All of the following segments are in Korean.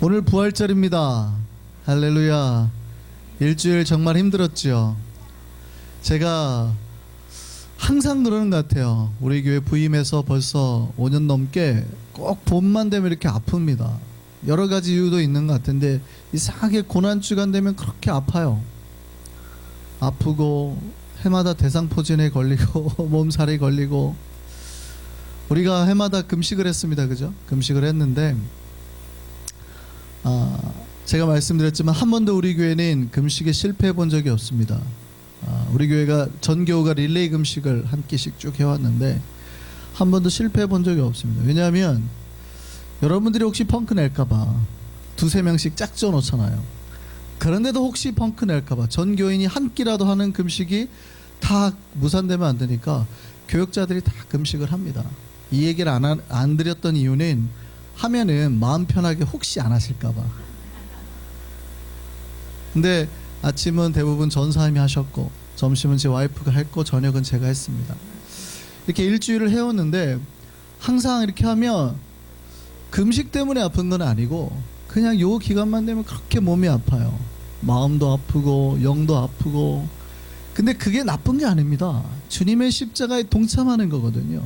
오늘 부활절입니다. 할렐루야. 일주일 정말 힘들었죠. 제가 항상 그러는 것 같아요. 우리 교회 부임해서 벌써 5년 넘게 꼭 봄만 되면 이렇게 아픕니다. 여러 가지 이유도 있는 것 같은데 이상하게 고난주간 되면 그렇게 아파요. 아프고 해마다 대상포진에 걸리고 몸살이 걸리고. 우리가 해마다 금식을 했습니다. 그죠? 금식을 했는데 제가 말씀드렸지만 한 번도 우리 교회는 금식에 실패해 본 적이 없습니다. 우리 교회가 전교우가 릴레이 금식을 한 끼씩 쭉 해왔는데 한 번도 실패해 본 적이 없습니다. 왜냐하면 여러분들이 혹시 펑크 낼까봐 두세 명씩 짝져 놓잖아요. 그런데도 혹시 펑크 낼까봐 전교인이 한 끼라도 하는 금식이 다 무산되면 안 되니까 교역자들이 다 금식을 합니다. 이 얘기를 안 드렸던 이유는 하면은 마음 편하게 혹시 안 하실까봐. 근데 아침은 대부분 전사님이 하셨고 점심은 제 와이프가 했고 저녁은 제가 했습니다. 이렇게 일주일을 해왔는데 항상 이렇게 하면 금식 때문에 아픈 건 아니고 그냥 요 기간만 되면 그렇게 몸이 아파요. 마음도 아프고 영도 아프고. 근데 그게 나쁜 게 아닙니다. 주님의 십자가에 동참하는 거거든요.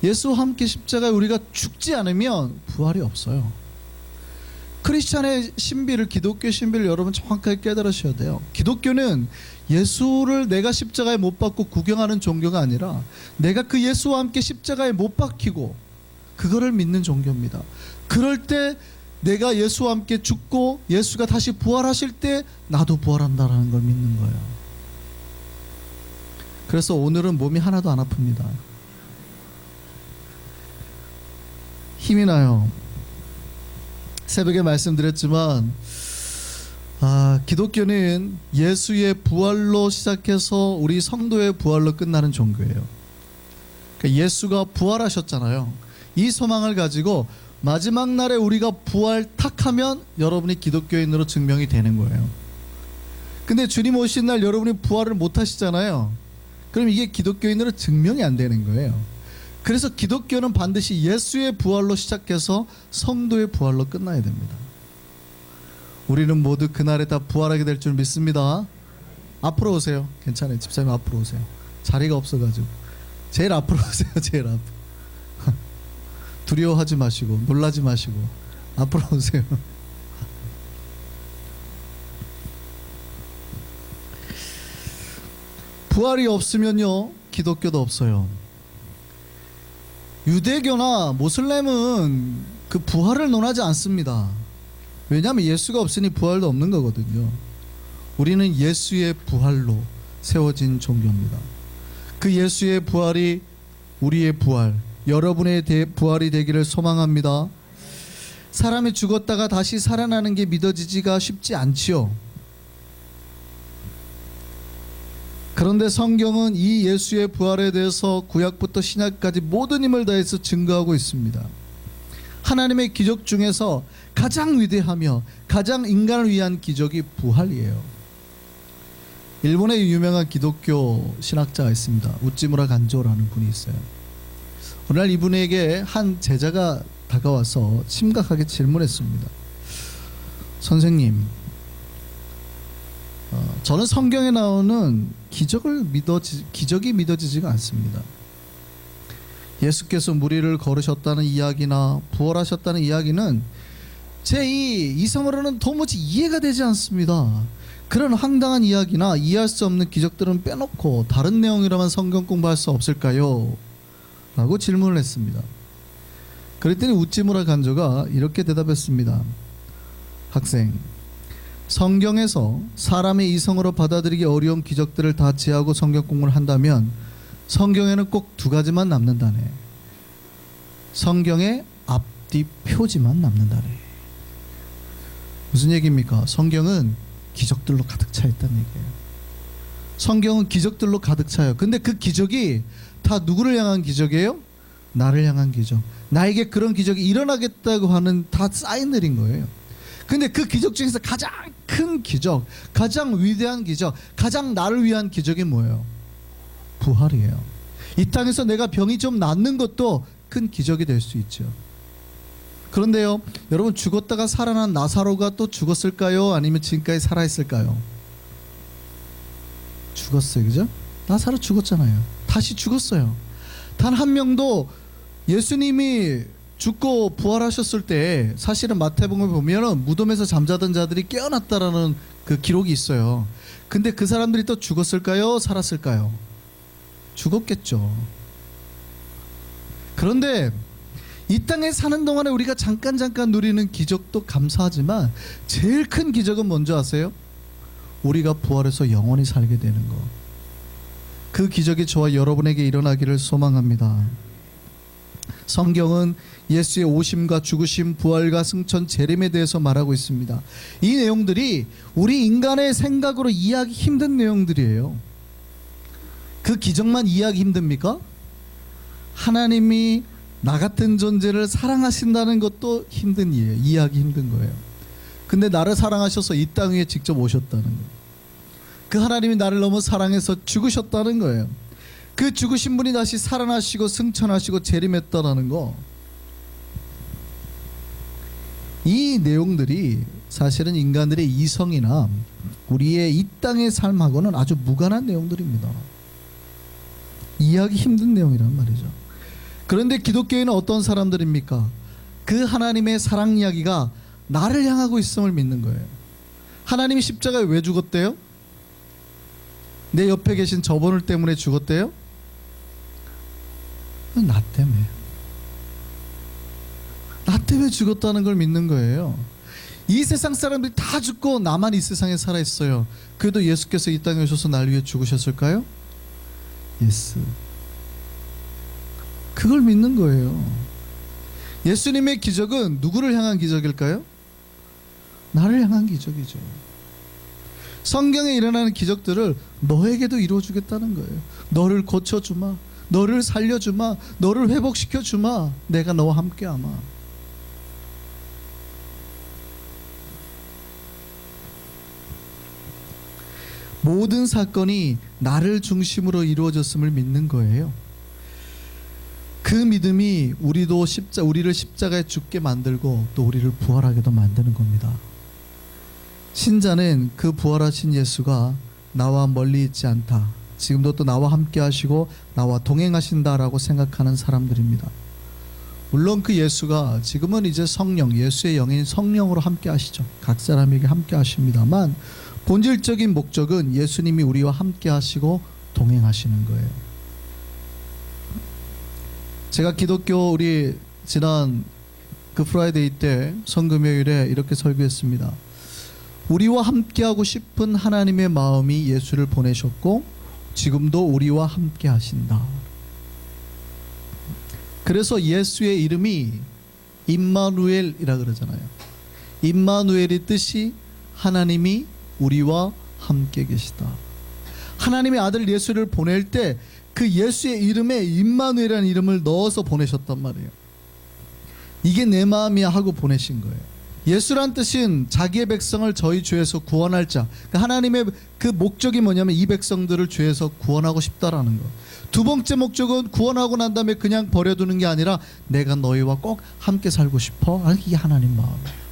예수와 함께 십자가에 우리가 죽지 않으면 부활이 없어요. 크리스찬의 신비를, 기독교의 신비를 여러분 정확하게 깨달으셔야 돼요. 기독교는 예수를 내가 십자가에 못 박고 구경하는 종교가 아니라 내가 그 예수와 함께 십자가에 못 박히고 그거를 믿는 종교입니다. 그럴 때 내가 예수와 함께 죽고 예수가 다시 부활하실 때 나도 부활한다라는 걸 믿는 거예요. 그래서 오늘은 몸이 하나도 안 아픕니다. 힘이 나요. 새벽에 말씀드렸지만 기독교는 예수의 부활로 시작해서 우리 성도의 부활로 끝나는 종교예요. 그러니까 예수가 부활하셨잖아요. 이 소망을 가지고 마지막 날에 우리가 부활 탁 하면 여러분이 기독교인으로 증명이 되는 거예요. 근데 주님 오신 날 여러분이 부활을 못 하시잖아요. 그럼 이게 기독교인으로 증명이 안 되는 거예요. 그래서 기독교는 반드시 예수의 부활로 시작해서 성도의 부활로 끝나야 됩니다. 우리는 모두 그날에 다 부활하게 될 줄 믿습니다. 앞으로 오세요. 괜찮아요. 집사님 앞으로 오세요. 자리가 없어가지고. 제일 앞으로 오세요. 제일 앞으로. 두려워하지 마시고 놀라지 마시고 앞으로 오세요. 부활이 없으면요 기독교도 없어요. 유대교나 모슬렘은 그 부활을 논하지 않습니다. 왜냐하면 예수가 없으니 부활도 없는 거거든요. 우리는 예수의 부활로 세워진 종교입니다. 그 예수의 부활이 우리의 부활, 여러분의 부활이 되기를 소망합니다. 사람이 죽었다가 다시 살아나는 게 믿어지지가 쉽지 않지요. 그런데 성경은 이 예수의 부활에 대해서 구약부터 신약까지 모든 힘을 다해서 증거하고 있습니다. 하나님의 기적 중에서 가장 위대하며 가장 인간을 위한 기적이 부활이에요. 일본에 유명한 기독교 신학자가 있습니다. 우찌무라 간조라는 분이 있어요. 어느 날 이분에게 한 제자가 다가와서 심각하게 질문했습니다. 선생님, 저는 성경에 나오는 기적이 믿어지지가 않습니다. 예수께서 무리를 걸으셨다는 이야기나 부활하셨다는 이야기는 제 이성으로는 도무지 이해가 되지 않습니다. 그런 황당한 이야기나 이해할 수 없는 기적들은 빼놓고 다른 내용이라면 성경 공부할 수 없을까요? 라고 질문을 했습니다. 그랬더니 우찌무라 간조가 이렇게 대답했습니다. 학생, 성경에서 사람의 이성으로 받아들이기 어려운 기적들을 다 제하고 성경 공부를 한다면 성경에는 꼭 두 가지만 남는다네. 성경의 앞뒤 표지만 남는다네. 무슨 얘기입니까? 성경은 기적들로 가득 차 있다는 얘기예요. 성경은 기적들로 가득 차요. 근데 그 기적이 다 누구를 향한 기적이에요? 나를 향한 기적. 나에게 그런 기적이 일어나겠다고 하는 다 사인들인 거예요. 근데 그 기적 중에서 가장 큰 기적, 가장 위대한 기적, 가장 나를 위한 기적이 뭐예요? 부활이에요. 이 땅에서 내가 병이 좀 낫는 것도 큰 기적이 될 수 있죠. 그런데요, 여러분, 죽었다가 살아난 나사로가 또 죽었을까요? 아니면 지금까지 살아있을까요? 죽었어요. 그죠? 나사로 죽었잖아요. 다시 죽었어요. 단 한 명도 예수님이 죽고 부활하셨을 때 사실은 마태복음을 보면은 무덤에서 잠자던 자들이 깨어났다라는 그 기록이 있어요. 근데 그 사람들이 또 죽었을까요? 살았을까요? 죽었겠죠. 그런데 이 땅에 사는 동안에 우리가 잠깐 누리는 기적도 감사하지만 제일 큰 기적은 뭔지 아세요? 우리가 부활해서 영원히 살게 되는 거. 그 기적이 저와 여러분에게 일어나기를 소망합니다. 성경은 예수의 오심과 죽으심, 부활과 승천, 재림에 대해서 말하고 있습니다. 이 내용들이 우리 인간의 생각으로 이해하기 힘든 내용들이에요. 그 기적만 이해하기 힘듭니까? 하나님이 나 같은 존재를 사랑하신다는 것도 힘든 일이에요. 이해하기 힘든 거예요. 근데 나를 사랑하셔서 이 땅 위에 직접 오셨다는 거예요. 그 하나님이 나를 너무 사랑해서 죽으셨다는 거예요. 그 죽으신 분이 다시 살아나시고 승천하시고 재림했다라는 거. 이 내용들이 사실은 인간들의 이성이나 우리의 이 땅의 삶하고는 아주 무관한 내용들입니다. 이해하기 힘든 내용이란 말이죠. 그런데 기독교인은 어떤 사람들입니까? 그 하나님의 사랑 이야기가 나를 향하고 있음을 믿는 거예요. 하나님이 십자가에 왜 죽었대요? 내 옆에 계신 저분을 때문에 죽었대요? 나 때문에. 나 때문에 죽었다는 걸 믿는 거예요. 이 세상 사람들이 다 죽고 나만 이 세상에 살아있어요. 그래도 예수께서 이 땅에 오셔서 날 위해 죽으셨을까요? 예스. 그걸 믿는 거예요. 예수님의 기적은 누구를 향한 기적일까요? 나를 향한 기적이죠. 성경에 일어나는 기적들을 너에게도 이루어주겠다는 거예요. 너를 고쳐주마, 너를 살려주마, 너를 회복시켜주마, 내가 너와 함께하마. 모든 사건이 나를 중심으로 이루어졌음을 믿는 거예요. 그 믿음이 우리를 십자가에 죽게 만들고 또 우리를 부활하게도 만드는 겁니다. 신자는 그 부활하신 예수가 나와 멀리 있지 않다, 지금도 또 나와 함께 하시고 나와 동행하신다라고 생각하는 사람들입니다. 물론 그 예수가 지금은 이제 성령, 예수의 영인 성령으로 함께 하시죠. 각 사람에게 함께 하십니다만 본질적인 목적은 예수님이 우리와 함께 하시고 동행하시는 거예요. 제가 기독교 우리 지난 그 프라이데이 때 성금요일에 이렇게 설교했습니다. 우리와 함께하고 싶은 하나님의 마음이 예수를 보내셨고 지금도 우리와 함께 하신다. 그래서 예수의 이름이 임마누엘이라 그러잖아요. 임마누엘의 뜻이 하나님이 우리와 함께 계시다. 하나님의 아들 예수를 보낼 때 그 예수의 이름에 임마누엘이라는 이름을 넣어서 보내셨단 말이에요. 이게 내 마음이야 하고 보내신 거예요. 예수란 뜻은 자기의 백성을 저희 죄에서 구원할 자. 그러니까 하나님의 그 목적이 뭐냐면 이 백성들을 죄에서 구원하고 싶다라는 거. 두 번째 목적은 구원하고 난 다음에 그냥 버려두는 게 아니라 내가 너희와 꼭 함께 살고 싶어. 이게 하나님 마음이에요.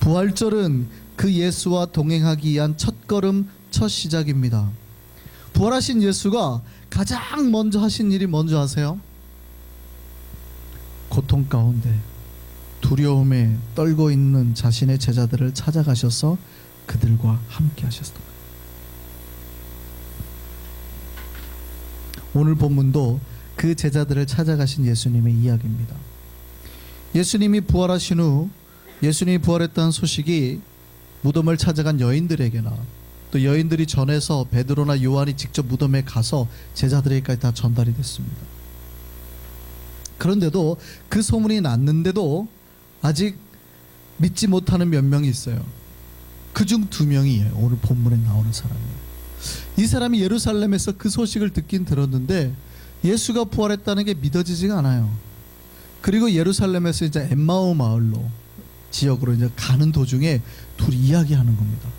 부활절은 그 예수와 동행하기 위한 첫걸음, 첫 시작입니다. 부활하신 예수가 가장 먼저 하신 일이 뭔지 아세요? 고통 가운데 두려움에 떨고 있는 자신의 제자들을 찾아가셔서 그들과 함께 하셨습니다. 오늘 본문도 그 제자들을 찾아가신 예수님의 이야기입니다. 예수님이 부활하신 후 예수님이 부활했다는 소식이 무덤을 찾아간 여인들에게나 또 여인들이 전해서 베드로나 요한이 직접 무덤에 가서 제자들에게까지 다 전달이 됐습니다. 그런데도 그 소문이 났는데도 아직 믿지 못하는 몇 명이 있어요. 그중 2명이에요. 오늘 본문에 나오는 사람이에요. 이 사람이 예루살렘에서 그 소식을 듣긴 들었는데 예수가 부활했다는 게 믿어지지가 않아요. 그리고 예루살렘에서 이제 엠마오 마을로 지역으로 이제 가는 도중에 둘이 이야기하는 겁니다.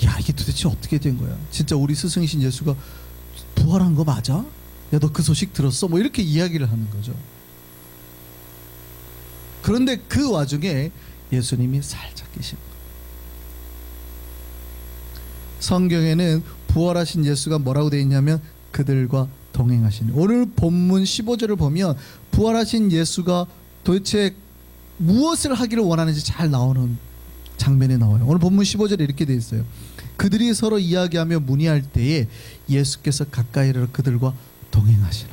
야, 이게 도대체 어떻게 된 거야? 진짜 우리 스승이신 예수가 부활한 거 맞아? 야, 너 그 소식 들었어? 뭐 이렇게 이야기를 하는 거죠. 그런데 그 와중에 예수님이 살짝 계신 거예요. 성경에는 부활하신 예수가 뭐라고 되어 있냐면 그들과 동행하시는. 오늘 본문 15절을 보면 부활하신 예수가 도대체 무엇을 하기를 원하는지 잘 나오는 장면이 나와요. 오늘 본문 15절에 이렇게 되어 있어요. 그들이 서로 이야기하며 문의할 때에 예수께서 가까이 이르러 그들과 동행하시나.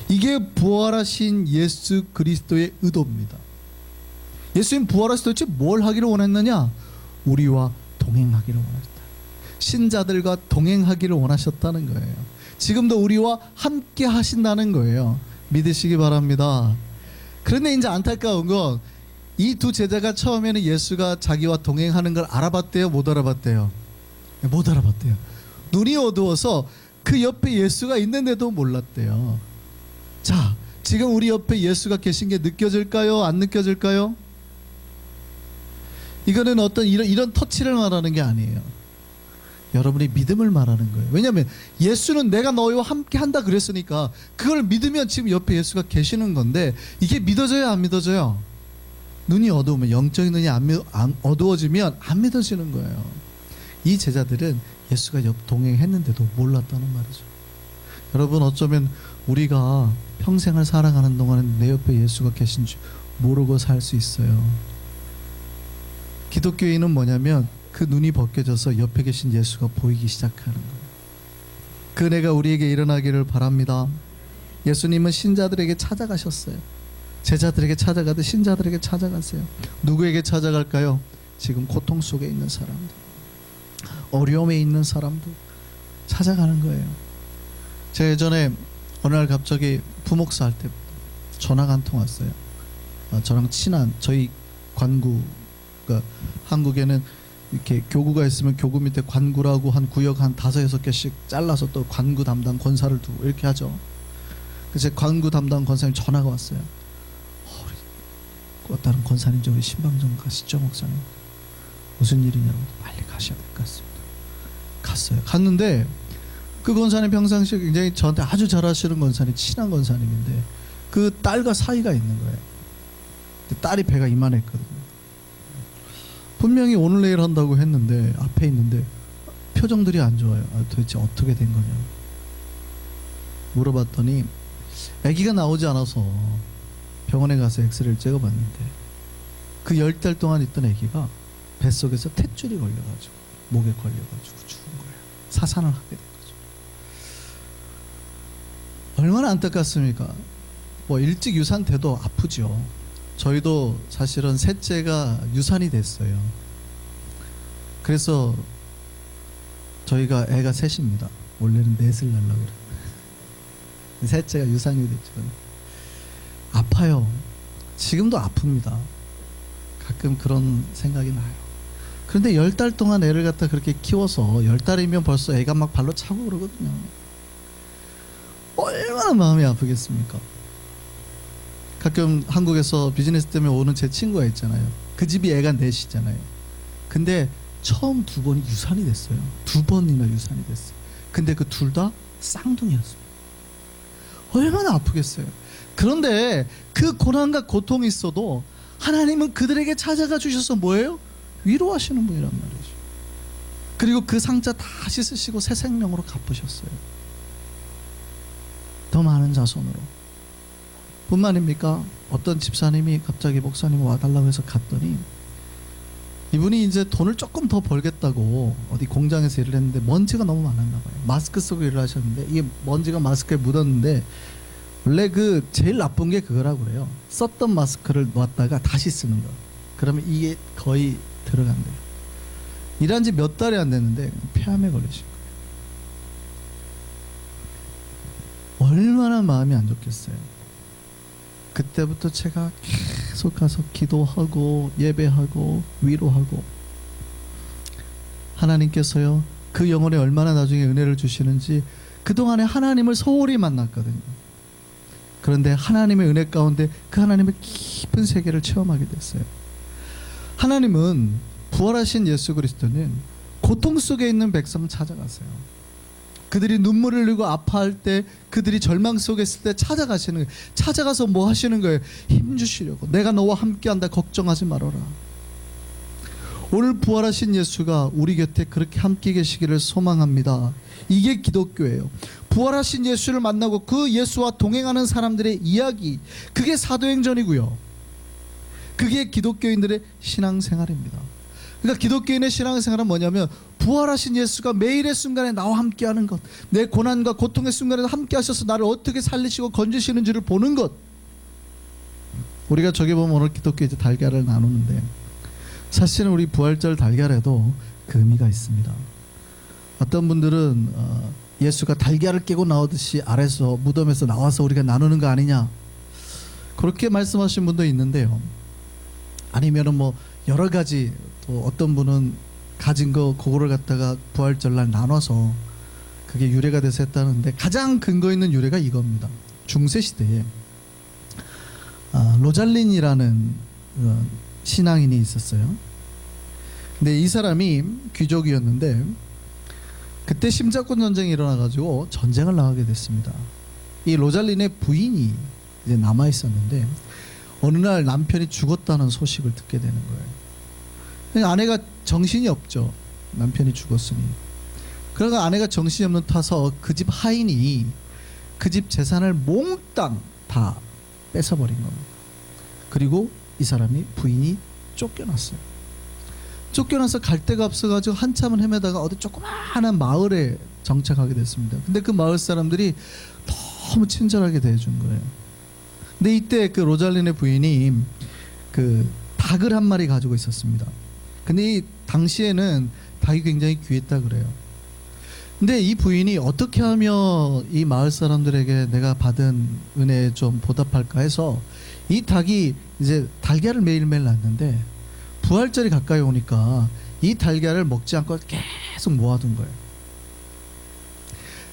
이게 부활하신 예수 그리스도의 의도입니다. 예수님 부활하실 때 도대체 뭘 하기를 원했느냐? 우리와 동행하기를 원했다. 신자들과 동행하기를 원하셨다는 거예요. 지금도 우리와 함께 하신다는 거예요. 믿으시기 바랍니다. 그런데 이제 안타까운 건 이 두 제자가 처음에는 예수가 자기와 동행하는 걸 알아봤대요? 못 알아봤대요? 못 알아봤대요. 눈이 어두워서 그 옆에 예수가 있는데도 몰랐대요. 자, 지금 우리 옆에 예수가 계신 게 느껴질까요? 안 느껴질까요? 이거는 어떤 이런 터치를 말하는 게 아니에요. 여러분의 믿음을 말하는 거예요. 왜냐하면 예수는 내가 너희와 함께 한다 그랬으니까 그걸 믿으면 지금 옆에 예수가 계시는 건데, 이게 믿어져요, 안 믿어져요? 눈이 어두우면, 영적인 눈이 어두워지면 안 믿어지는 거예요. 이 제자들은 예수가 옆 동행했는데도 몰랐다는 말이죠. 여러분, 어쩌면 우리가 평생을 살아가는 동안은 내 옆에 예수가 계신 줄 모르고 살 수 있어요. 기독교인은 뭐냐면 그 눈이 벗겨져서 옆에 계신 예수가 보이기 시작하는 거예요. 그 은혜가 우리에게 일어나기를 바랍니다. 예수님은 신자들에게 찾아가셨어요. 제자들에게 찾아가듯 신자들에게 찾아가세요. 누구에게 찾아갈까요? 지금 고통 속에 있는 사람들, 어려움에 있는 사람들 찾아가는 거예요. 제가 예전에 어느 날 갑자기 부목사 할 때 전화가 한 통 왔어요. 저랑 친한 저희 관구, 그러니까 한국에는 이렇게 교구가 있으면 교구 밑에 관구라고 한 구역 한 5-6개씩 잘라서 또 관구 담당 권사를 두고 이렇게 하죠. 그래서 관구 담당 권사님 전화가 왔어요. 다른 권사님, 우리 신방 좀 가시죠, 목사님. 무슨 일이냐고. 빨리 가셔야 될 것 같습니다. 갔어요. 갔는데 그 권사님 평상시에 굉장히 저한테 아주 잘하시는 권사님, 친한 권사님인데 그 딸과 사이가 있는 거예요. 딸이 배가 이만했거든요. 분명히 오늘 내일 한다고 했는데 앞에 있는데 표정들이 안 좋아요. 도대체 어떻게 된 거냐 물어봤더니 아기가 나오지 않아서 병원에 가서 엑스레이를 찍어봤는데 그 10달 동안 있던 아기가 뱃속에서 탯줄이 걸려가지고 목에 걸려가지고 죽은 거예요. 사산을 하게 된 거죠. 얼마나 안타깝습니까? 뭐 일찍 유산돼도 아프죠. 저희도 사실은 셋째가 유산이 됐어요. 그래서 저희가 애가 셋입니다. 원래는 넷을 낳으려고 그래요. 셋째가 유산이 됐죠. 아파요. 지금도 아픕니다. 가끔 그런 생각이 나요. 그런데 10달 동안 애를 갖다 그렇게 키워서 10달이면 벌써 애가 막 발로 차고 그러거든요. 얼마나 마음이 아프겠습니까? 가끔 한국에서 비즈니스 때문에 오는 제 친구가 있잖아요. 그 집이 애가 넷이잖아요. 근데 처음 2번이 유산이 됐어요. 2번이나 유산이 됐어요. 근데 그 둘 다 쌍둥이였습니다. 얼마나 아프겠어요. 그런데 그 고난과 고통이 있어도 하나님은 그들에게 찾아가 주셔서 뭐예요? 위로하시는 분이란 말이죠. 그리고 그 상자 다시 쓰시고 새 생명으로 갚으셨어요. 더 많은 자손으로. 뿐만입니까? 어떤 집사님이 갑자기 목사님 와달라고 해서 갔더니 이분이 이제 돈을 조금 더 벌겠다고 어디 공장에서 일을 했는데 먼지가 너무 많았나 봐요. 마스크 쓰고 일을 하셨는데 이게 먼지가 마스크에 묻었는데 원래 그 제일 나쁜 게 그거라고 그래요. 썼던 마스크를 놨다가 다시 쓰는 거. 그러면 이게 거의 들어간대요. 일한 지 몇 달이 안 됐는데 폐암에 걸리신 거예요. 얼마나 마음이 안 좋겠어요. 그때부터 제가 계속 가서 기도하고 예배하고 위로하고, 하나님께서요 그 영혼에 얼마나 나중에 은혜를 주시는지 그동안에 하나님을 소홀히 만났거든요. 그런데 하나님의 은혜 가운데 그 하나님의 깊은 세계를 체험하게 됐어요. 하나님은 부활하신 예수 그리스도는 고통 속에 있는 백성 찾아가세요. 그들이 눈물을 흘리고 아파할 때, 그들이 절망 속에 있을 때 찾아가시는 거예요. 찾아가서 뭐 하시는 거예요? 힘주시려고. 내가 너와 함께한다, 걱정하지 말아라. 오늘 부활하신 예수가 우리 곁에 그렇게 함께 계시기를 소망합니다. 이게 기독교예요. 부활하신 예수를 만나고 그 예수와 동행하는 사람들의 이야기, 그게 사도행전이고요. 그게 기독교인들의 신앙생활입니다. 그러니까 기독교인의 신앙생활은 뭐냐면, 부활하신 예수가 매일의 순간에 나와 함께하는 것, 내 고난과 고통의 순간에도 함께하셔서 나를 어떻게 살리시고 건지시는지를 보는 것. 우리가 저기 보면 오늘 기독교 이제 달걀을 나누는데, 사실은 우리 부활절 달걀에도 그 의미가 있습니다. 어떤 분들은 예수가 달걀을 깨고 나오듯이 아래서 무덤에서 나와서 우리가 나누는 거 아니냐, 그렇게 말씀하신 분도 있는데요. 아니면은 뭐 여러 가지, 또 어떤 분은 가진 거 그거를 갖다가 부활절날 나눠서 그게 유래가 돼서 했다는데, 가장 근거 있는 유래가 이겁니다. 중세 시대에 로잘린이라는 신앙인이 있었어요. 근데 이 사람이 귀족이었는데, 그때 심자권 전쟁이 일어나가지고 전쟁을 나가게 됐습니다. 이 로잘린의 부인이 이제 남아 있었는데, 어느 날 남편이 죽었다는 소식을 듣게 되는 거예요. 아내가 정신이 없죠. 남편이 죽었으니. 그러니까 아내가 정신이 없는 타서 그 집 하인이 그 집 재산을 몽땅 다 뺏어버린 겁니다. 그리고 이 사람이, 부인이 쫓겨났어요. 쫓겨나서 갈 데가 없어가지고 한참을 헤매다가 어디 조그마한 마을에 정착하게 됐습니다. 근데 그 마을 사람들이 너무 친절하게 대해준 거예요. 근데 이때 그 로잘린의 부인이 그 닭을 한 마리 가지고 있었습니다. 근데 이 당시에는 닭이 굉장히 귀했다 그래요. 근데 이 부인이 어떻게 하면 이 마을 사람들에게 내가 받은 은혜에 좀 보답할까 해서, 이 닭이 이제 달걀을 매일매일 낳는데, 부활절이 가까이 오니까 이 달걀을 먹지 않고 계속 모아둔 거예요.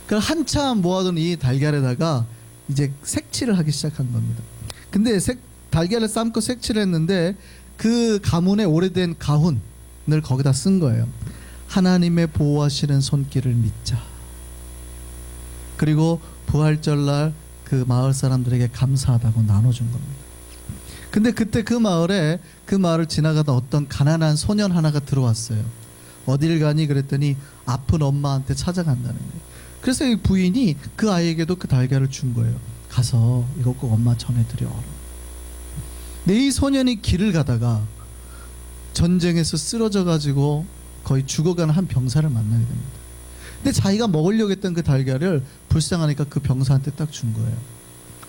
그 한참 모아둔 이 달걀에다가 이제 색칠을 하기 시작한 겁니다. 근데 달걀을 삶고 색칠을 했는데, 그 가문의 오래된 가훈을 거기다 쓴 거예요. 하나님의 보호하시는 손길을 믿자. 그리고 부활절날 그 마을 사람들에게 감사하다고 나눠준 겁니다. 근데 그때 그 마을을 지나가다 어떤 가난한 소년 하나가 들어왔어요. 어딜 가니 그랬더니 아픈 엄마한테 찾아간다는 거예요. 그래서 이 부인이 그 아이에게도 그 달걀을 준 거예요. 가서 이거 꼭 엄마 전해드려. 근데 이 소년이 길을 가다가 전쟁에서 쓰러져 가지고 거의 죽어가는 한 병사를 만나게 됩니다. 근데 자기가 먹으려고 했던 그 달걀을 불쌍하니까 그 병사한테 딱 준 거예요.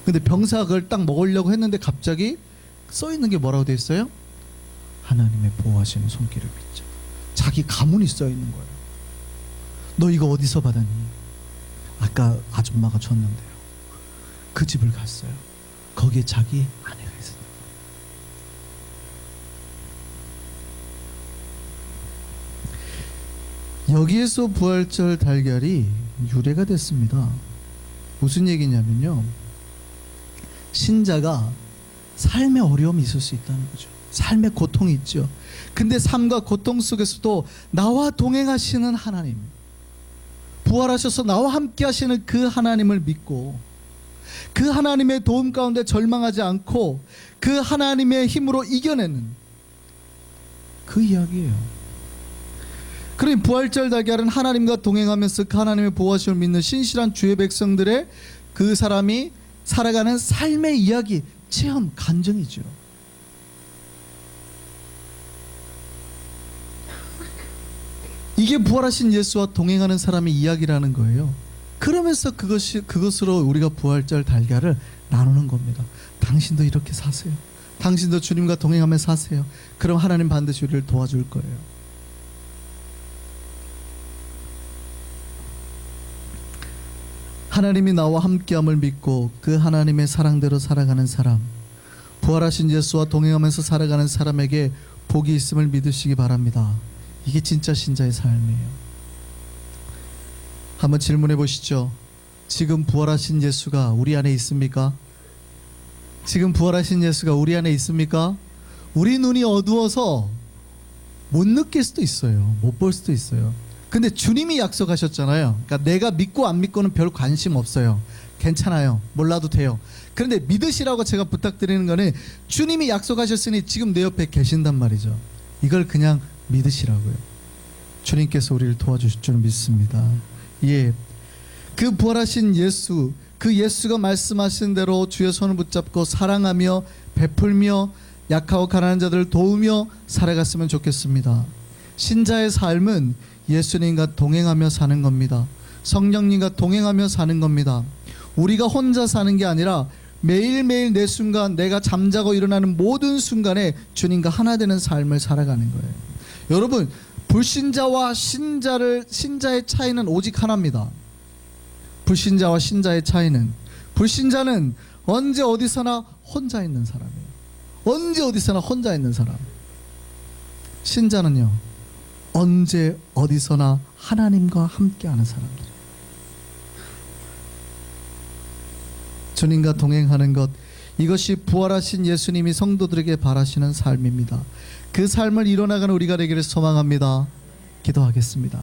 근데 병사가 그걸 딱 먹으려고 했는데 갑자기 써 있는 게 뭐라고 돼 있어요? 하나님의 보호하시는 손길을 믿자. 자기 가문이 써 있는 거예요. 너 이거 어디서 받았니? 아까 아줌마가 줬는데요. 그 집을 갔어요. 거기에 자기 아내가 있었어요. 여기에서 부활절 달걀이 유래가 됐습니다. 무슨 얘기냐면요, 신자가 삶의 어려움이 있을 수 있다는 거죠. 삶의 고통이 있죠. 근데 삶과 고통 속에서도 나와 동행하시는 하나님, 부활하셔서 나와 함께 하시는 그 하나님을 믿고, 그 하나님의 도움 가운데 절망하지 않고 그 하나님의 힘으로 이겨내는 그 이야기예요. 그러니 부활절 달걀은 하나님과 동행하면서 그 하나님의 보호하심을 믿는 신실한 주의 백성들의, 그 사람이 살아가는 삶의 이야기, 체험, 간증이죠. 이게 부활하신 예수와 동행하는 사람의 이야기라는 거예요. 그러면서 그것으로 우리가 부활절 달걀을 나누는 겁니다. 당신도 이렇게 사세요. 당신도 주님과 동행하며 사세요. 그럼 하나님 반드시 우리를 도와줄 거예요. 하나님이 나와 함께함을 믿고 그 하나님의 사랑대로 살아가는 사람, 부활하신 예수와 동행하면서 살아가는 사람에게 복이 있음을 믿으시기 바랍니다. 이게 진짜 신자의 삶이에요. 한번 질문해 보시죠. 지금 부활하신 예수가 우리 안에 있습니까? 지금 부활하신 예수가 우리 안에 있습니까? 우리 눈이 어두워서 못 느낄 수도 있어요. 못 볼 수도 있어요. 근데 주님이 약속하셨잖아요. 그러니까 내가 믿고 안 믿고는 별 관심 없어요. 괜찮아요. 몰라도 돼요. 그런데 믿으시라고 제가 부탁드리는 거는 주님이 약속하셨으니 지금 내 옆에 계신단 말이죠. 이걸 그냥 믿으시라고요. 주님께서 우리를 도와주실 줄 믿습니다. 예, 그 부활하신 예수, 그 예수가 말씀하신 대로 주의 손을 붙잡고 사랑하며 베풀며 약하고 가난한 자들을 도우며 살아갔으면 좋겠습니다. 신자의 삶은 예수님과 동행하며 사는 겁니다. 성령님과 동행하며 사는 겁니다. 우리가 혼자 사는 게 아니라 매일매일 내 순간, 내가 잠자고 일어나는 모든 순간에 주님과 하나 되는 삶을 살아가는 거예요. 여러분, 불신자와 신자의 차이는 오직 하나입니다. 불신자와 신자의 차이는, 불신자는 언제 어디서나 혼자 있는 사람이에요. 언제 어디서나 혼자 있는 사람. 신자는요, 언제 어디서나 하나님과 함께하는 사람들. 주님과 동행하는 것, 이것이 부활하신 예수님이 성도들에게 바라시는 삶입니다. 그 삶을 이뤄나가는 우리가 되기를 소망합니다. 기도하겠습니다.